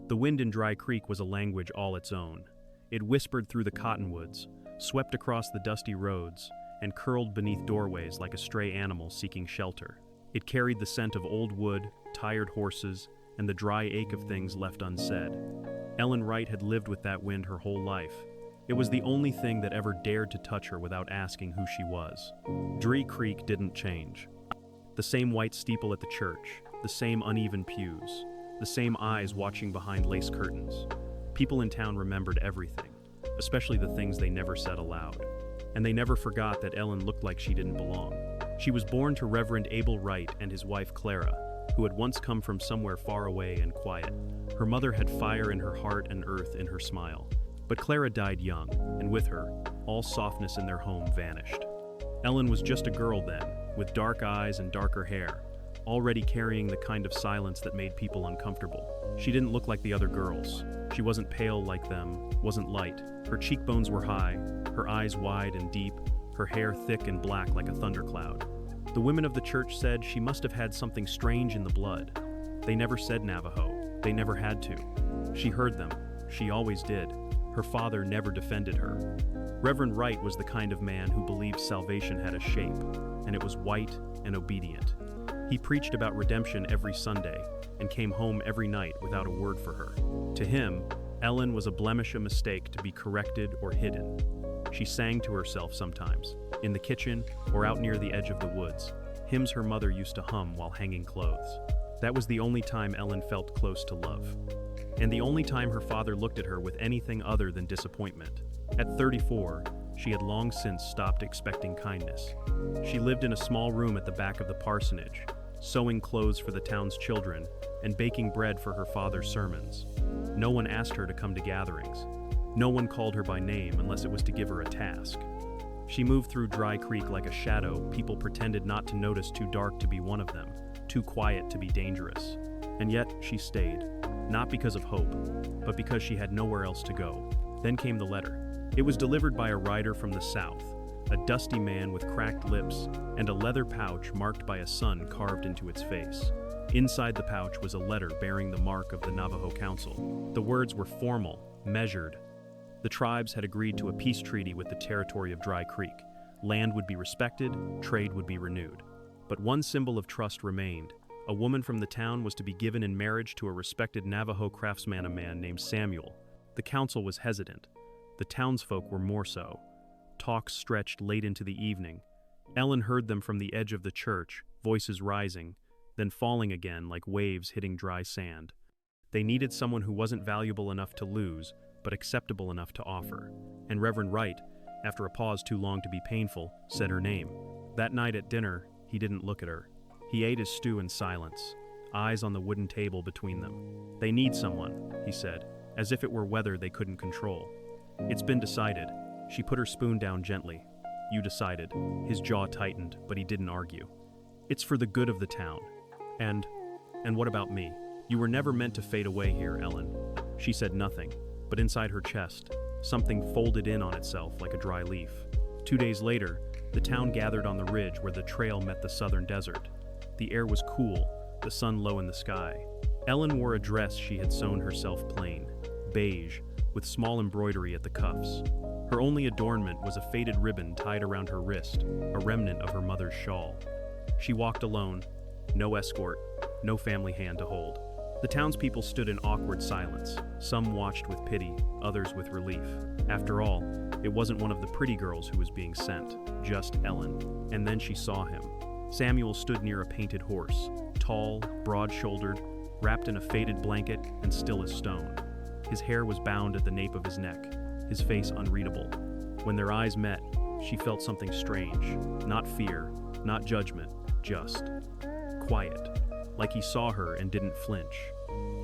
The wind in Dry Creek was a language all its own. It whispered through the cottonwoods, swept across the dusty roads, and curled beneath doorways like a stray animal seeking shelter. It carried the scent of old wood, tired horses, and the dry ache of things left unsaid. Ellen Wright had lived with that wind her whole life. It was the only thing that ever dared to touch her without asking who she was. Dry Creek didn't change. The same white steeple at the church, the same uneven pews, the same eyes watching behind lace curtains. People in town remembered everything, especially the things they never said aloud. And they never forgot that Ellen looked like she didn't belong. She was born to Reverend Abel Wright and his wife Clara, who had once come from somewhere far away and quiet. Her mother had fire in her heart and earth in her smile. But Clara died young, and with her, all softness in their home vanished. Ellen was just a girl then, with dark eyes and darker hair, already carrying the kind of silence that made people uncomfortable. She didn't look like the other girls. She wasn't pale like them, wasn't light. Her cheekbones were high, her eyes wide and deep, her hair thick and black like a thundercloud. The women of the church said she must have had something strange in the blood. They never said Navajo. They never had to. She heard them. She always did. Her father never defended her. Reverend Wright was the kind of man who believed salvation had a shape, and it was white and obedient. He preached about redemption every Sunday and came home every night without a word for her. To him, Ellen was a blemish, a mistake to be corrected or hidden. She sang to herself sometimes, in the kitchen or out near the edge of the woods, hymns her mother used to hum while hanging clothes. That was the only time Ellen felt close to love, and the only time her father looked at her with anything other than disappointment. At 34, she had long since stopped expecting kindness. She lived in a small room at the back of the parsonage, sewing clothes for the town's children and baking bread for her father's sermons. No one asked her to come to gatherings. No one called her by name unless it was to give her a task. She moved through Dry Creek like a shadow people pretended not to notice, too dark to be one of them, too quiet to be dangerous. And yet she stayed, not because of hope, but because she had nowhere else to go. Then came the letter. It was delivered by a rider from the south, a dusty man with cracked lips and a leather pouch marked by a sun carved into its face. Inside the pouch was a letter bearing the mark of the Navajo Council. The words were formal, measured. The tribes had agreed to a peace treaty with the territory of Dry Creek. Land would be respected, trade would be renewed. But one symbol of trust remained. A woman from the town was to be given in marriage to a respected Navajo craftsman, a man named Samuel. The council was hesitant. The townsfolk were more so. Talks stretched late into the evening. Ellen heard them from the edge of the church, voices rising, then falling again like waves hitting dry sand. They needed someone who wasn't valuable enough to lose, but acceptable enough to offer. And Reverend Wright, after a pause too long to be painful, said her name. That night at dinner, he didn't look at her. He ate his stew in silence, eyes on the wooden table between them. They need someone, he said, as if it were weather they couldn't control. It's been decided. She put her spoon down gently. You decided. His jaw tightened, but he didn't argue. It's for the good of the town. And what about me? You were never meant to fade away here, Ellen. She said nothing, but inside her chest, something folded in on itself like a dry leaf. 2 days later, the town gathered on the ridge where the trail met the southern desert. The air was cool, the sun low in the sky. Ellen wore a dress she had sewn herself plain, beige, with small embroidery at the cuffs. Her only adornment was a faded ribbon tied around her wrist, a remnant of her mother's shawl. She walked alone, no escort, no family hand to hold. The townspeople stood in awkward silence. Some watched with pity, others with relief. After all, it wasn't one of the pretty girls who was being sent, just Ellen. And then she saw him. Samuel stood near a painted horse, tall, broad-shouldered, wrapped in a faded blanket and still as stone. His hair was bound at the nape of his neck, his face unreadable. When their eyes met, she felt something strange. Not fear, not judgment, just quiet. Like he saw her and didn't flinch.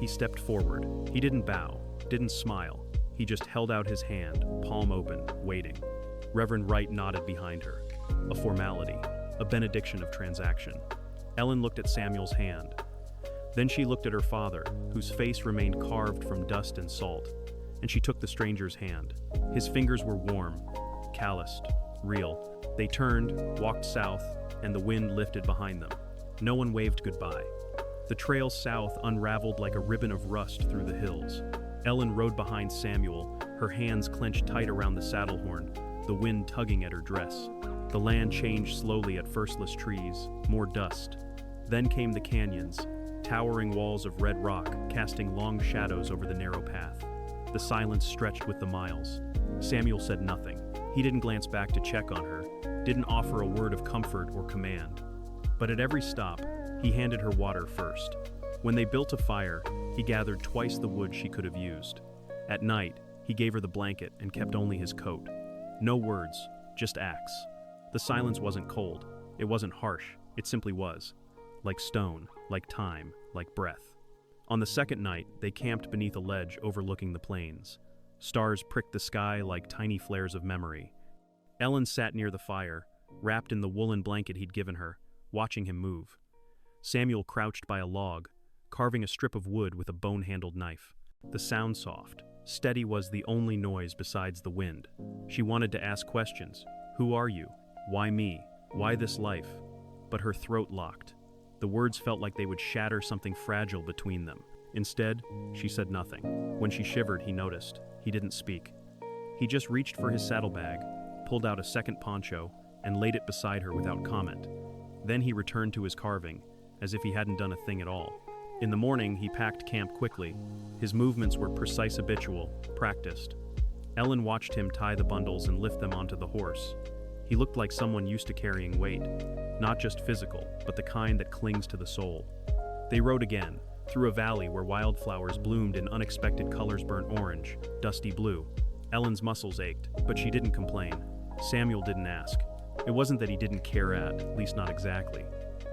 He stepped forward. He didn't bow, didn't smile. He just held out his hand, palm open, waiting. Reverend Wright nodded behind her. A formality, a benediction of transaction. Ellen looked at Samuel's hand. Then she looked at her father, whose face remained carved from dust and salt, and she took the stranger's hand. His fingers were warm, calloused, real. They turned, walked south, and the wind lifted behind them. No one waved goodbye. The trail south unraveled like a ribbon of rust through the hills. Ellen rode behind Samuel, her hands clenched tight around the saddle horn, the wind tugging at her dress. The land changed slowly at firstless trees, more dust. Then came the canyons, towering walls of red rock casting long shadows over the narrow path. The silence stretched with the miles. Samuel said nothing. He didn't glance back to check on her, didn't offer a word of comfort or command. But at every stop, he handed her water first. When they built a fire, he gathered twice the wood she could have used. At night, he gave her the blanket and kept only his coat. No words, just acts. The silence wasn't cold, it wasn't harsh, it simply was. Like stone, like time, like breath. On the second night, they camped beneath a ledge overlooking the plains. Stars pricked the sky like tiny flares of memory. Ellen sat near the fire, wrapped in the woolen blanket he'd given her, watching him move. Samuel crouched by a log, carving a strip of wood with a bone-handled knife. The sound soft, steady was the only noise besides the wind. She wanted to ask questions. Who are you? Why me? Why this life? But her throat locked. The words felt like they would shatter something fragile between them. Instead, she said nothing. When she shivered, he noticed. He didn't speak. He just reached for his saddlebag, pulled out a second poncho, and laid it beside her without comment. Then he returned to his carving, as if he hadn't done a thing at all. In the morning, he packed camp quickly. His movements were precise, habitual, practiced. Ellen watched him tie the bundles and lift them onto the horse. He looked like someone used to carrying weight, not just physical, but the kind that clings to the soul. They rode again, through a valley where wildflowers bloomed in unexpected colors: burnt orange, dusty blue. Ellen's muscles ached, but she didn't complain. Samuel didn't ask. It wasn't that he didn't care at least not exactly.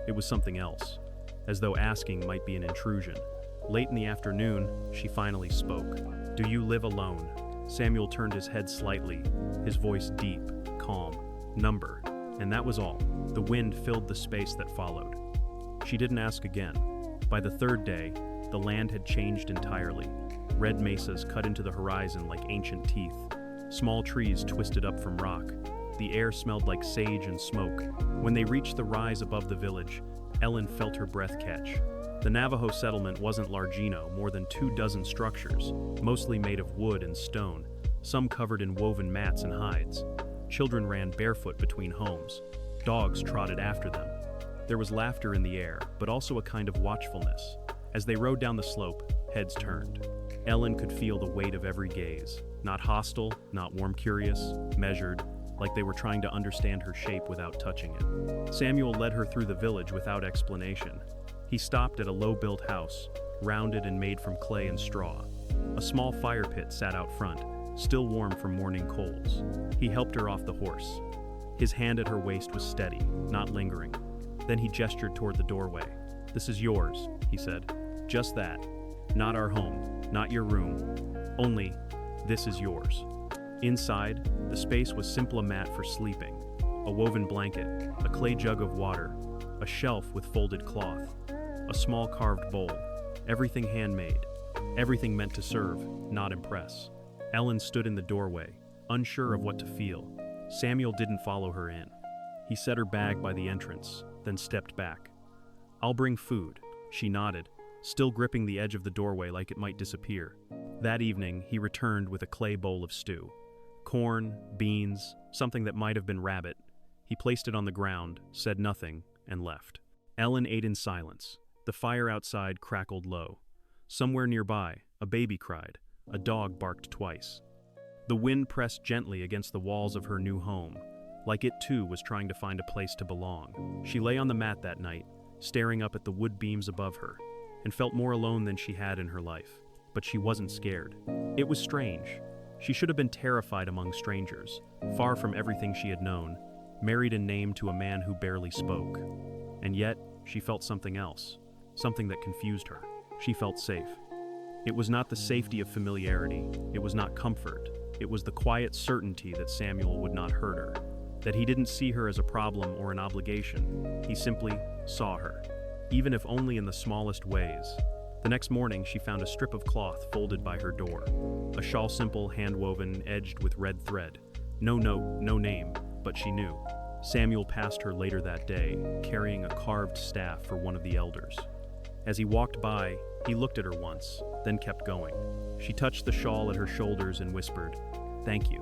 It was something else, as though asking might be an intrusion. Late in the afternoon, she finally spoke. "Do you live alone?" Samuel turned his head slightly, his voice deep, calm. "Number." And that was all. The wind filled the space that followed. She didn't ask again. By the third day, the land had changed entirely. Red mesas cut into the horizon like ancient teeth. Small trees twisted up from rock. The air smelled like sage and smoke. When they reached the rise above the village, Ellen felt her breath catch. The Navajo settlement wasn't largino, more than 24 structures, mostly made of wood and stone, some covered in woven mats and hides. Children ran barefoot between homes. Dogs trotted after them. There was laughter in the air, but also a kind of watchfulness. As they rode down the slope, heads turned. Ellen could feel the weight of every gaze. Not hostile, not warm curious, measured, like they were trying to understand her shape without touching it. Samuel led her through the village without explanation. He stopped at a low-built house, rounded and made from clay and straw. A small fire pit sat out front, still warm from morning coals. He helped her off the horse. His hand at her waist was steady, not lingering. Then he gestured toward the doorway. "This is yours," he said. "Just that. Not our home, not your room. Only, this is yours." Inside, the space was simply a mat for sleeping, a woven blanket, a clay jug of water, a shelf with folded cloth, a small carved bowl, everything handmade, everything meant to serve, not impress. Ellen stood in the doorway, unsure of what to feel. Samuel didn't follow her in. He set her bag by the entrance, then stepped back. "I'll bring food," she nodded, still gripping the edge of the doorway like it might disappear. That evening, he returned with a clay bowl of stew. Corn, beans, something that might have been rabbit. He placed it on the ground, said nothing, and left. Ellen ate in silence. The fire outside crackled low. Somewhere nearby, a baby cried. A dog barked twice. The wind pressed gently against the walls of her new home, like it too was trying to find a place to belong. She lay on the mat that night, staring up at the wood beams above her, and felt more alone than she had in her life. But she wasn't scared. It was strange. She should have been terrified among strangers, far from everything she had known, married in name to a man who barely spoke. And yet, she felt something else, something that confused her. She felt safe. It was not the safety of familiarity, it was not comfort, it was the quiet certainty that Samuel would not hurt her, that he didn't see her as a problem or an obligation, he simply saw her, even if only in the smallest ways. The next morning, she found a strip of cloth folded by her door, a shawl simple, hand-woven, edged with red thread. No note, no name, but she knew. Samuel passed her later that day, carrying a carved staff for one of the elders. As he walked by, he looked at her once, then kept going. She touched the shawl at her shoulders and whispered, "Thank you."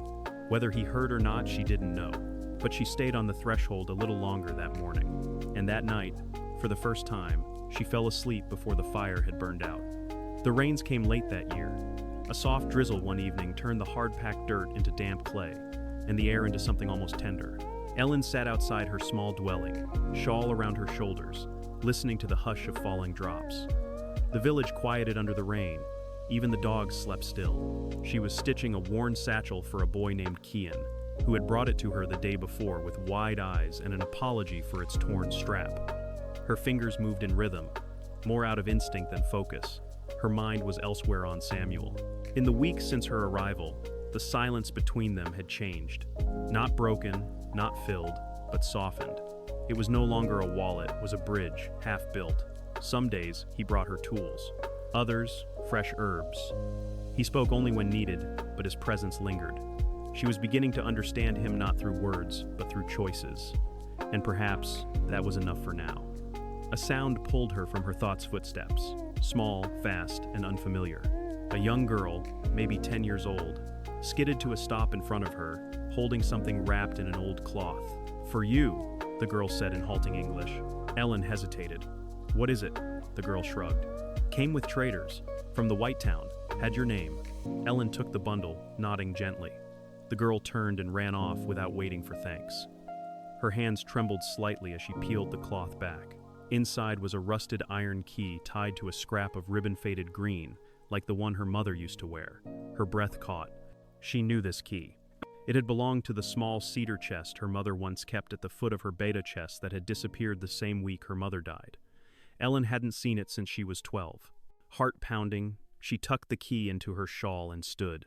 Whether he heard or not, she didn't know, but she stayed on the threshold a little longer that morning. And that night, for the first time, she fell asleep before the fire had burned out. The rains came late that year. A soft drizzle one evening turned the hard-packed dirt into damp clay, and the air into something almost tender. Ellen sat outside her small dwelling, shawl around her shoulders, listening to the hush of falling drops. The village quieted under the rain. Even the dogs slept still. She was stitching a worn satchel for a boy named Kian, who had brought it to her the day before with wide eyes and an apology for its torn strap. Her fingers moved in rhythm, more out of instinct than focus. Her mind was elsewhere on Samuel. In the weeks since her arrival, the silence between them had changed. Not broken, not filled, but softened. It was no longer a wall, it was a bridge, half built. Some days, he brought her tools. Others, fresh herbs. He spoke only when needed, but his presence lingered. She was beginning to understand him not through words, but through choices. And perhaps that was enough for now. A sound pulled her from her thoughts' footsteps, small, fast, and unfamiliar. A young girl, maybe 10 years old, skidded to a stop in front of her, holding something wrapped in an old cloth. "For you," the girl said in halting English. Ellen hesitated. "What is it?" The girl shrugged. "Came with traders. From the White Town. Had your name." Ellen took the bundle, nodding gently. The girl turned and ran off without waiting for thanks. Her hands trembled slightly as she peeled the cloth back. Inside was a rusted iron key tied to a scrap of ribbon-faded green, like the one her mother used to wear. Her breath caught. She knew this key. It had belonged to the small cedar chest her mother once kept at the foot of her beta chest that had disappeared the same week her mother died. Ellen hadn't seen it since she was 12. Heart pounding, she tucked the key into her shawl and stood.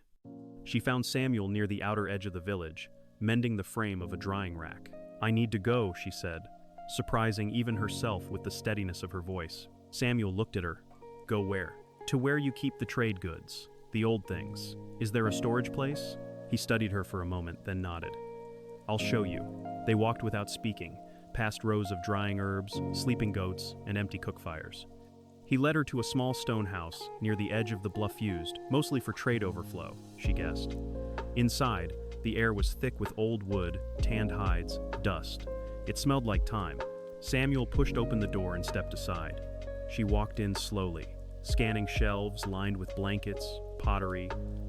She found Samuel near the outer edge of the village, mending the frame of a drying rack. "I need to go," she said, surprising even herself with the steadiness of her voice. Samuel looked at her. "Go where?" "To where you keep the trade goods, the old things. Is there a storage place?" He studied her for a moment, then nodded. "I'll show you." They walked without speaking, past rows of drying herbs, sleeping goats, and empty cook fires. He led her to a small stone house near the edge of the bluff used, mostly for trade overflow, she guessed. Inside, the air was thick with old wood, tanned hides, dust. It smelled like time. Samuel pushed open the door and stepped aside. She walked in slowly, scanning shelves lined with blankets, pottery,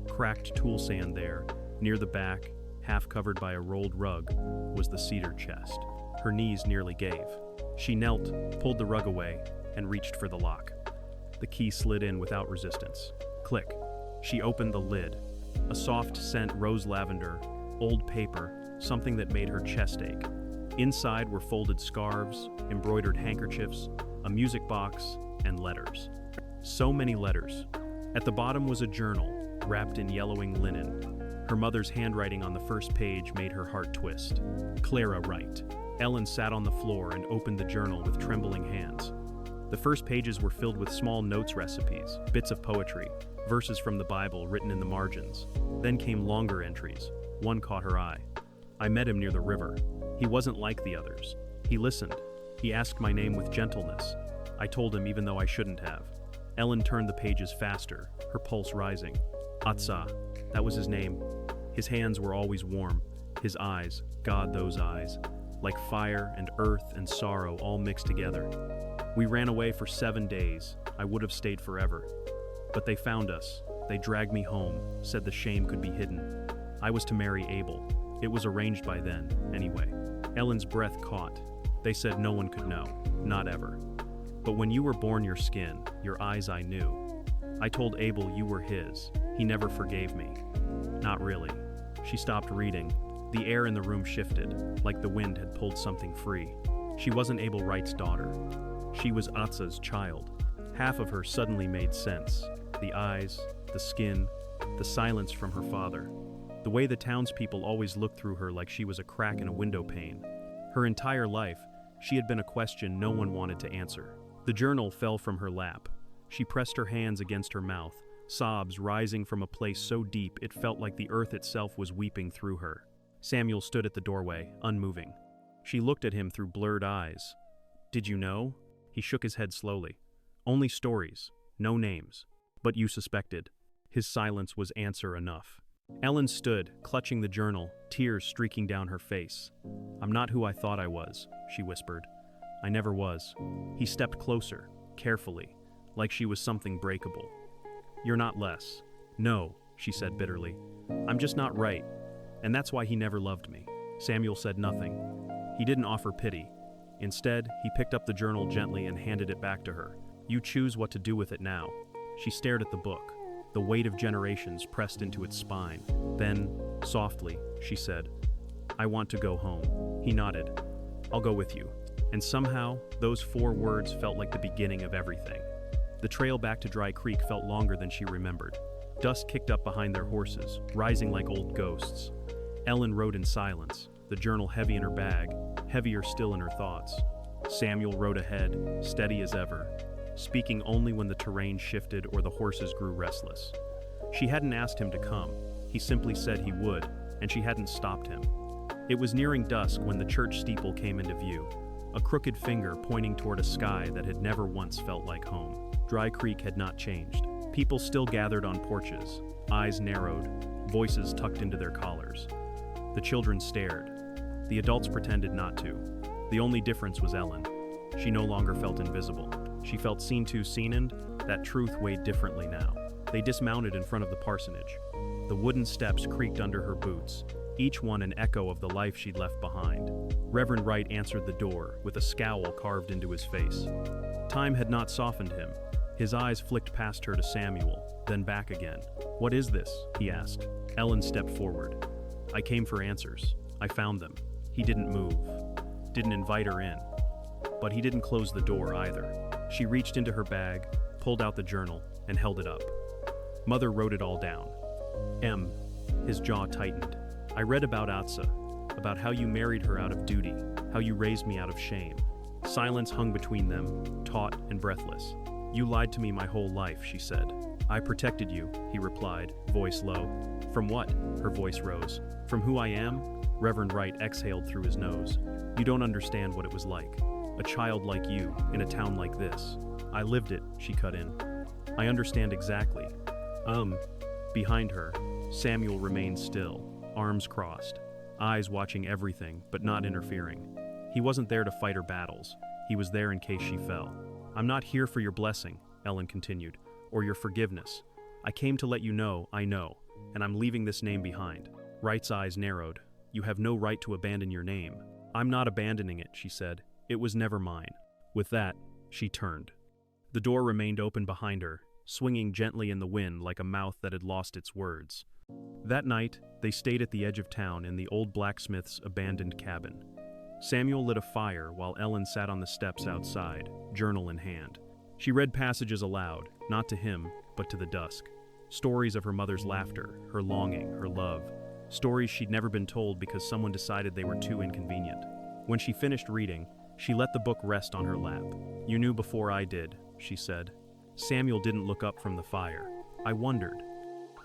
cracked tool sand there. Near the back, half covered by a rolled rug, was the cedar chest. Her knees nearly gave. She knelt, pulled the rug away, and reached for the lock. The key slid in without resistance. Click. She opened the lid. A soft scent rose lavender, old paper, something that made her chest ache. Inside were folded scarves, embroidered handkerchiefs, a music box, and letters. So many letters. At the bottom was a journal, wrapped in yellowing linen. Her mother's handwriting on the first page made her heart twist. Clara Wright. Ellen sat on the floor and opened the journal with trembling hands. The first pages were filled with small notes recipes, bits of poetry, verses from the Bible written in the margins. Then came longer entries. One caught her eye. "I met him near the river. He wasn't like the others. He listened. He asked my name with gentleness. I told him even though I shouldn't have." Ellen turned the pages faster, her pulse rising. Atsa, that was his name. His hands were always warm. His eyes, God, those eyes, like fire and earth and sorrow all mixed together. "We ran away for 7 days. I would have stayed forever. But they found us. They dragged me home, said the shame could be hidden. I was to marry Abel. It was arranged by then, anyway." Ellen's breath caught. "They said no one could know, not ever. But when you were born your skin, your eyes I knew. I told Abel you were his. He never forgave me." "Not really." She stopped reading. The air in the room shifted, like the wind had pulled something free. She wasn't Abel Wright's daughter. She was Atsa's child. Half of her suddenly made sense. The eyes, the skin, the silence from her father. The way the townspeople always looked through her like she was a crack in a window pane. Her entire life, she had been a question no one wanted to answer. The journal fell from her lap. She pressed her hands against her mouth, sobs rising from a place so deep it felt like the earth itself was weeping through her. Samuel stood at the doorway, unmoving. She looked at him through blurred eyes. "Did you know?" He shook his head slowly. Only stories, no names. But you suspected. His silence was answer enough. Ellen stood, clutching the journal, tears streaking down her face. I'm not who I thought I was, she whispered. I never was. He stepped closer, carefully, like she was something breakable. You're not less. No, she said bitterly. I'm just not right. And that's why he never loved me. Samuel said nothing. He didn't offer pity. Instead, he picked up the journal gently and handed it back to her. You choose what to do with it now. She stared at the book, the weight of generations pressed into its spine. Then, softly, she said, I want to go home. He nodded. I'll go with you. And somehow, those 4 words felt like the beginning of everything. The trail back to Dry Creek felt longer than she remembered. Dust kicked up behind their horses, rising like old ghosts. Ellen rode in silence, the journal heavy in her bag, heavier still in her thoughts. Samuel rode ahead, steady as ever, speaking only when the terrain shifted or the horses grew restless. She hadn't asked him to come. He simply said he would, and she hadn't stopped him. It was nearing dusk when the church steeple came into view, a crooked finger pointing toward a sky that had never once felt like home. Dry Creek had not changed. People still gathered on porches, eyes narrowed, voices tucked into their collars. The children stared. The adults pretended not to. The only difference was Ellen. She no longer felt invisible. She felt seen to, seen, and that truth weighed differently now. They dismounted in front of the parsonage. The wooden steps creaked under her boots, each one an echo of the life she'd left behind. Reverend Wright answered the door, with a scowl carved into his face. Time had not softened him. His eyes flicked past her to Samuel, then back again. What is this? He asked. Ellen stepped forward. I came for answers. I found them. He didn't move. Didn't invite her in. But he didn't close the door either. She reached into her bag, pulled out the journal, and held it up. Mother wrote it all down. M. His jaw tightened. I read about Atsa, about how you married her out of duty, how you raised me out of shame. Silence hung between them, taut and breathless. You lied to me my whole life, she said. I protected you, he replied, voice low. From what? Her voice rose. From who I am? Reverend Wright exhaled through his nose. You don't understand what it was like. A child like you, in a town like this. I lived it, she cut in. I understand exactly. Behind her, Samuel remained still, arms crossed, eyes watching everything but not interfering. He wasn't there to fight her battles. He was there in case she fell. I'm not here for your blessing, Ellen continued, or your forgiveness. I came to let you know I know, and I'm leaving this name behind. Wright's eyes narrowed. You have no right to abandon your name. I'm not abandoning it, she said. It was never mine. With that, she turned. The door remained open behind her, swinging gently in the wind like a mouth that had lost its words. That night, they stayed at the edge of town in the old blacksmith's abandoned cabin. Samuel lit a fire while Ellen sat on the steps outside, journal in hand. She read passages aloud, not to him, but to the dusk. Stories of her mother's laughter, her longing, her love. Stories she'd never been told because someone decided they were too inconvenient. When she finished reading, she let the book rest on her lap. You knew before I did, she said. Samuel didn't look up from the fire. I wondered.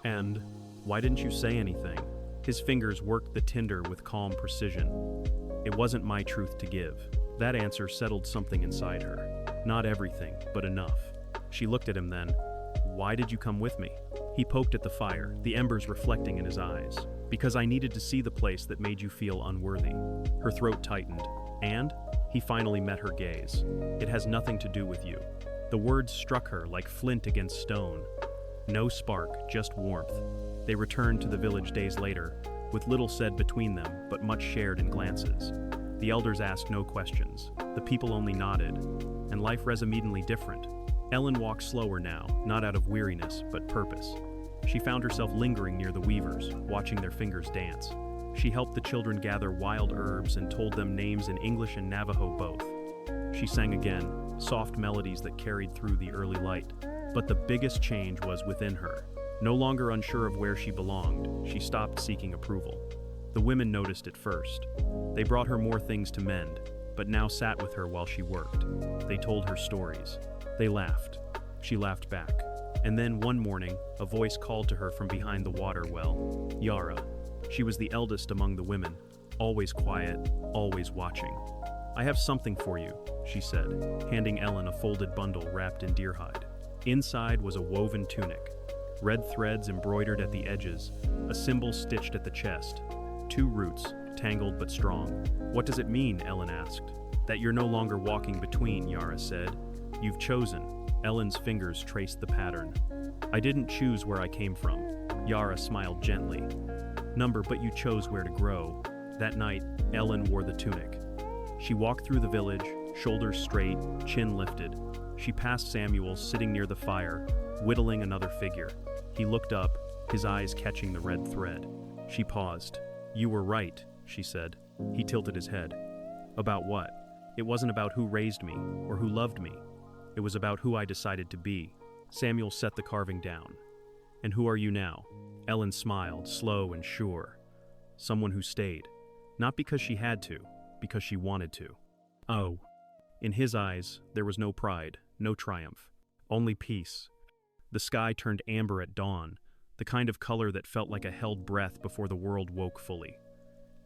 And why didn't you say anything? His fingers worked the tinder with calm precision. It wasn't my truth to give. That answer settled something inside her. Not everything, but enough. She looked at him then. Why did you come with me? He poked at the fire, the embers reflecting in his eyes. Because I needed to see the place that made you feel unworthy. Her throat tightened. And? He finally met her gaze. It has nothing to do with you. The words struck her like flint against stone. No spark, just warmth. They returned to the village days later, with little said between them, but much shared in glances. The elders asked no questions. The people only nodded, and life resumedly different. Ellen walked slower now, not out of weariness, but purpose. She found herself lingering near the weavers, watching their fingers dance. She helped the children gather wild herbs and told them names in English and Navajo both. She sang again, soft melodies that carried through the early light. But the biggest change was within her. No longer unsure of where she belonged, she stopped seeking approval. The women noticed it first. They brought her more things to mend, but now sat with her while she worked. They told her stories. They laughed. She laughed back. And then one morning, a voice called to her from behind the water well. Yara. She was the eldest among the women, always quiet, always watching. I have something for you, she said, handing Ellen a folded bundle wrapped in deer hide. Inside was a woven tunic, red threads embroidered at the edges, a symbol stitched at the chest. 2 roots, tangled but strong. What does it mean? Ellen asked. That you're no longer walking between, Yara said. You've chosen. Ellen's fingers traced the pattern. I didn't choose where I came from. Yara smiled gently. But you chose where to grow. That night, Ellen wore the tunic. She walked through the village, shoulders straight, chin lifted. She passed Samuel sitting near the fire, whittling another figure. He looked up, his eyes catching the red thread. She paused. You were right, she said. He tilted his head. About what? It wasn't about who raised me, or who loved me. It was about who I decided to be. Samuel set the carving down. And who are you now? Ellen smiled, slow and sure. Someone who stayed. Not because she had to, because she wanted to. Oh. In his eyes, there was no pride, no triumph. Only peace. The sky turned amber at dawn, the kind of color that felt like a held breath before the world woke fully.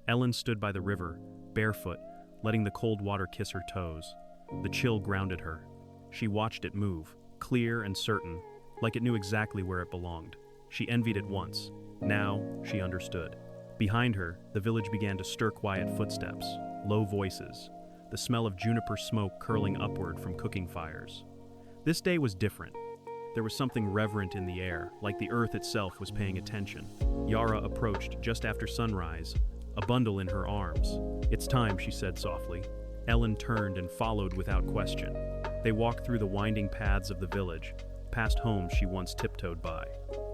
Ellen stood by the river, barefoot, letting the cold water kiss her toes. The chill grounded her. She watched it move, clear and certain, like it knew exactly where it belonged. She envied it once. Now, she understood. Behind her, the village began to stir quiet footsteps, low voices, the smell of juniper smoke curling upward from cooking fires. This day was different. There was something reverent in the air, like the earth itself was paying attention. Yara approached just after sunrise, a bundle in her arms. It's time, she said softly. Ellen turned and followed without question. They walked through the winding paths of the village, past homes she once tiptoed by.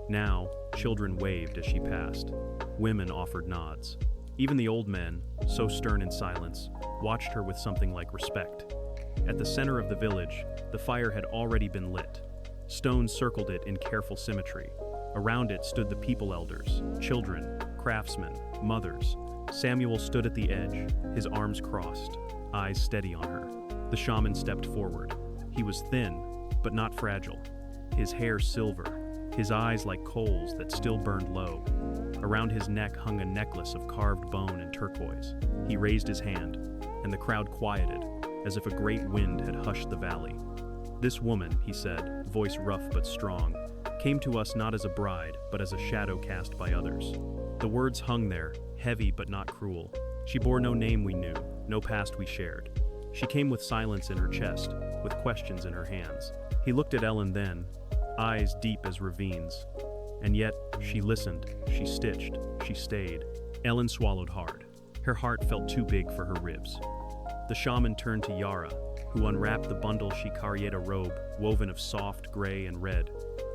Now, children waved as she passed. Women offered nods. Even the old men, so stern in silence, watched her with something like respect. At the center of the village, the fire had already been lit. Stones circled it in careful symmetry. Around it stood the people elders, children, craftsmen, mothers. Samuel stood at the edge, his arms crossed, eyes steady on her. The shaman stepped forward. He was thin, but not fragile. His hair silver, his eyes like coals that still burned low. Around his neck hung a necklace of carved bone and turquoise. He raised his hand, and the crowd quieted, as if a great wind had hushed the valley. This woman, he said, voice rough but strong, came to us not as a bride, but as a shadow cast by others. The words hung there, heavy but not cruel. She bore no name we knew, no past we shared. She came with silence in her chest, with questions in her hands. He looked at Ellen then, eyes deep as ravines. And yet, she listened, she stitched, she stayed. Ellen swallowed hard. Her heart felt too big for her ribs. The shaman turned to Yara, who unwrapped the bundle. She carried a robe woven of soft gray and red,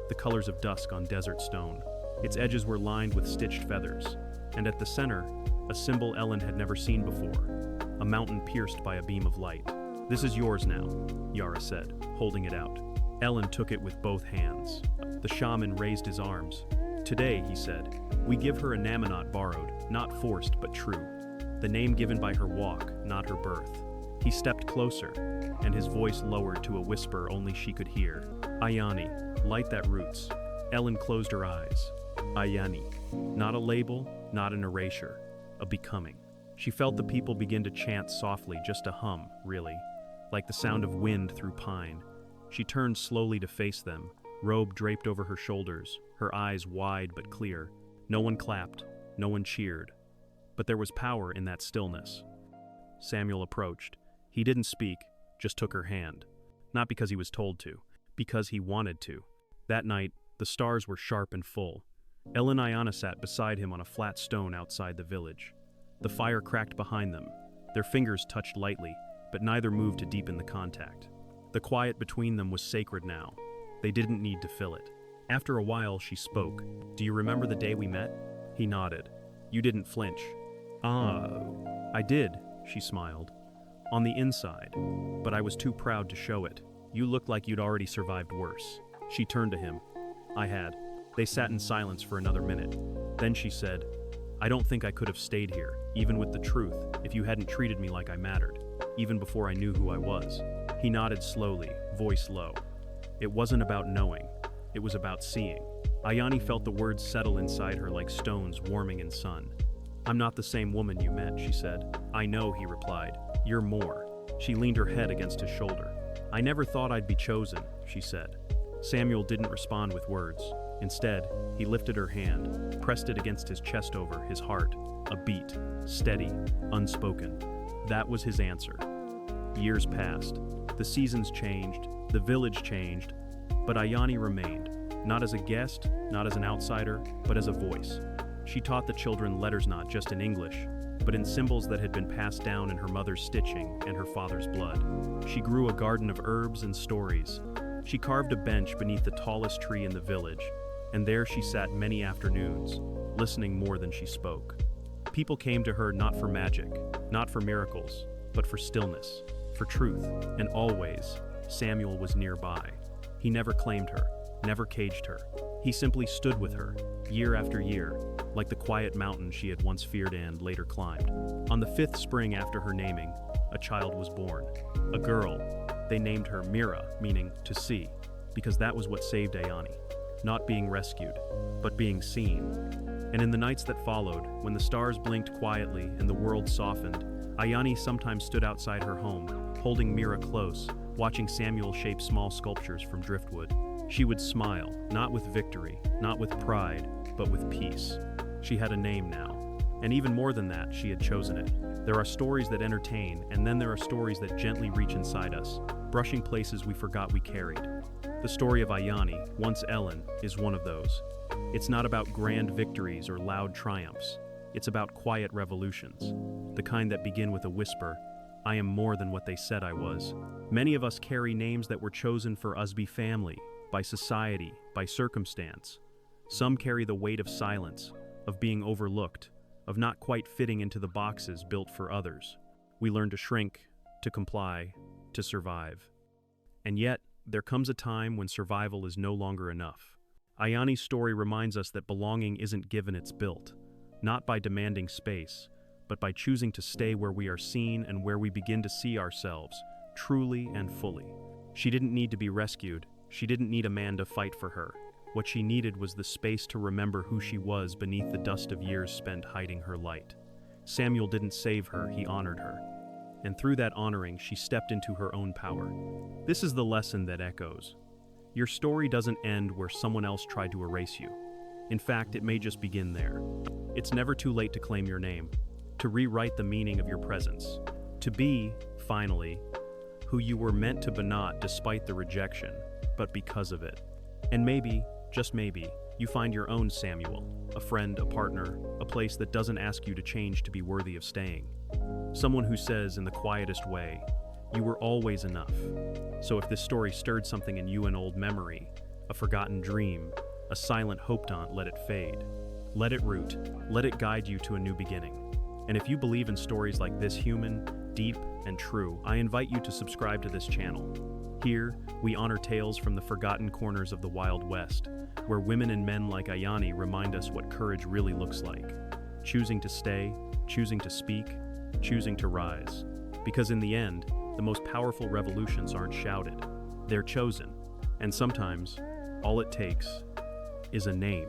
the colors of dusk on desert stone. Its edges were lined with stitched feathers, and at the center, a symbol Ellen had never seen before, a mountain pierced by a beam of light. This is yours now, Yara said, holding it out. Ellen took it with both hands. The shaman raised his arms. Today, he said, we give her a name not borrowed, not forced but true. The name given by her walk, not her birth. He stepped closer, and his voice lowered to a whisper only she could hear. Ayani, light that roots. Ellen closed her eyes. Ayani, not a label, not an erasure, a becoming. She felt the people begin to chant softly, just a hum, really, like the sound of wind through pine. She turned slowly to face them, robe draped over her shoulders, her eyes wide but clear. No one clapped, no one cheered, but there was power in that stillness. Samuel approached. He didn't speak, just took her hand. Not because he was told to, because he wanted to. That night, the stars were sharp and full. Ellen and Ayana sat beside him on a flat stone outside the village. The fire cracked behind them. Their fingers touched lightly, but neither moved to deepen the contact. The quiet between them was sacred now. They didn't need to fill it. After a while, she spoke. Do you remember the day we met? He nodded. You didn't flinch. I did, she smiled. On the inside, but I was too proud to show it. You looked like you'd already survived worse. She turned to him. I had. They sat in silence for another minute. Then she said, I don't think I could have stayed here, even with the truth, if you hadn't treated me like I mattered, even before I knew who I was. He nodded slowly, voice low. It wasn't about knowing. It was about seeing. Ayani felt the words settle inside her like stones warming in sun. I'm not the same woman you met, she said. I know, he replied. You're more. She leaned her head against his shoulder. "I never thought I'd be chosen," she said. Samuel didn't respond with words. Instead, he lifted her hand, pressed it against his chest over his heart, a beat, steady, unspoken. That was his answer. Years passed. The seasons changed, the village changed, but Ayani remained, not as a guest, not as an outsider, but as a voice. She taught the children letters not just in English, but in symbols that had been passed down in her mother's stitching and her father's blood. She grew a garden of herbs and stories. She carved a bench beneath the tallest tree in the village, and there she sat many afternoons, listening more than she spoke. People came to her not for magic, not for miracles, but for stillness, for truth, and always, Samuel was nearby. He never claimed her, never caged her. He simply stood with her, year after year, like the quiet mountain she had once feared and later climbed. On the 5th spring after her naming, a child was born. A girl. They named her Mira, meaning to see, because that was what saved Ayani. Not being rescued, but being seen. And in the nights that followed, when the stars blinked quietly and the world softened, Ayani sometimes stood outside her home, holding Mira close, watching Samuel shape small sculptures from driftwood. She would smile, not with victory, not with pride, but with peace. She had a name now. And even more than that, she had chosen it. There are stories that entertain, and then there are stories that gently reach inside us, brushing places we forgot we carried. The story of Ayani, once Ellen, is one of those. It's not about grand victories or loud triumphs. It's about quiet revolutions, the kind that begin with a whisper, "I am more than what they said I was." Many of us carry names that were chosen for us by family, by society, by circumstance. Some carry the weight of silence, of being overlooked, of not quite fitting into the boxes built for others. We learn to shrink, to comply, to survive. And yet, there comes a time when survival is no longer enough. Ayani's story reminds us that belonging isn't given, it's built, not by demanding space, but by choosing to stay where we are seen and where we begin to see ourselves, truly and fully. She didn't need to be rescued. She didn't need a man to fight for her. What she needed was the space to remember who she was beneath the dust of years spent hiding her light. Samuel didn't save her, he honored her. And through that honoring, she stepped into her own power. This is the lesson that echoes. Your story doesn't end where someone else tried to erase you. In fact, it may just begin there. It's never too late to claim your name, to rewrite the meaning of your presence, to be, finally, who you were meant to be, not despite the rejection, but because of it. And maybe, just maybe, you find your own Samuel, a friend, a partner, a place that doesn't ask you to change to be worthy of staying. Someone who says in the quietest way, "You were always enough." So if this story stirred something in you, an old memory, a forgotten dream, a silent hope, don't let it fade. Let it root, let it guide you to a new beginning. And if you believe in stories like this, human, deep, and true, I invite you to subscribe to this channel. Here, we honor tales from the forgotten corners of the Wild West, where women and men like Ayani remind us what courage really looks like. Choosing to stay, choosing to speak, choosing to rise. Because in the end, the most powerful revolutions aren't shouted, they're chosen. And sometimes, all it takes is a name.